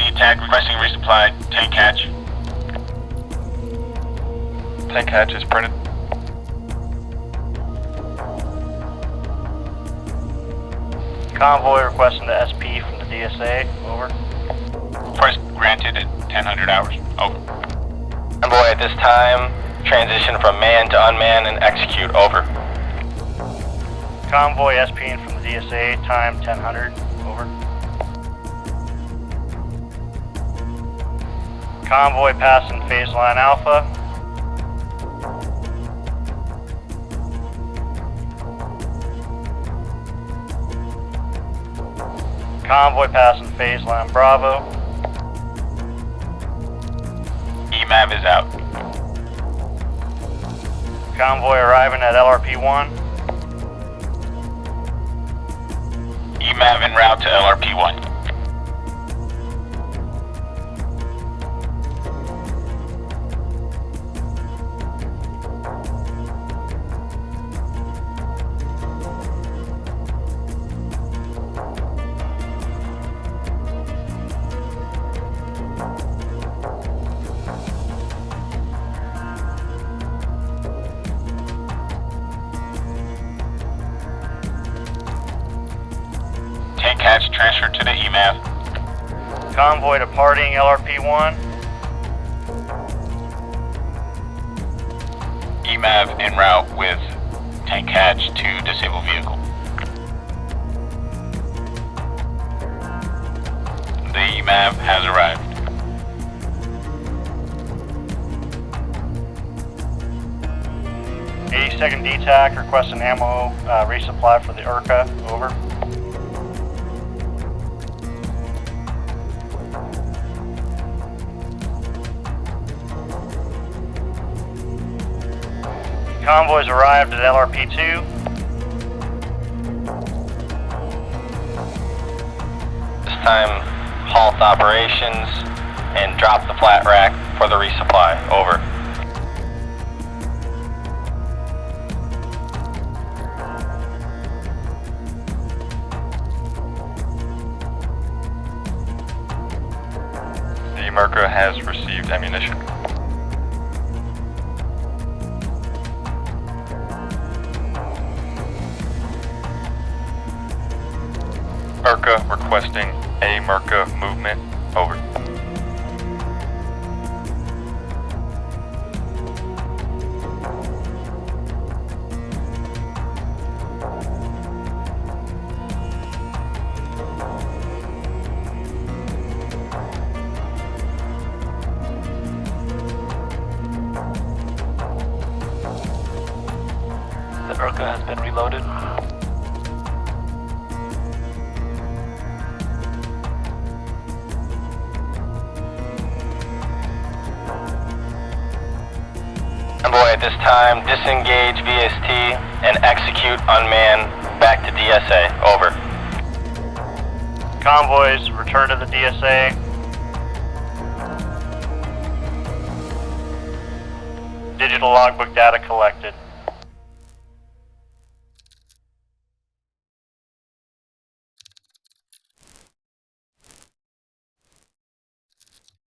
attack, requesting resupply, tank hatch. Tank hatch is printed. Convoy requesting the SP from the DSA, over. Request granted at 1000 hours, over. Convoy at this time, transition from man to unmanned and execute, over. Convoy SPing from the DSA, time 1000, over. Convoy passing phase line Alpha. Convoy passing phase line Bravo. EMAV is out. Convoy arriving at LRP-1. EMAV en route to LRP-1. Tank hatch transferred to the EMAV. Convoy departing LRP-1. EMAV en route with tank hatch to disabled vehicle. The EMAV has arrived. Second DTAC requesting ammo resupply for the ERCA, over. Convoys arrived at LRP-2. This time, halt operations and drop the flat rack for the resupply, over. The ERCA has received ammunition. ERCA requesting a ERCA movement, over. The ERCA has been reloaded. Convoy at this time, disengage VST and execute unmanned back to DSA, over. Convoys return to the DSA. Digital logbook data collected.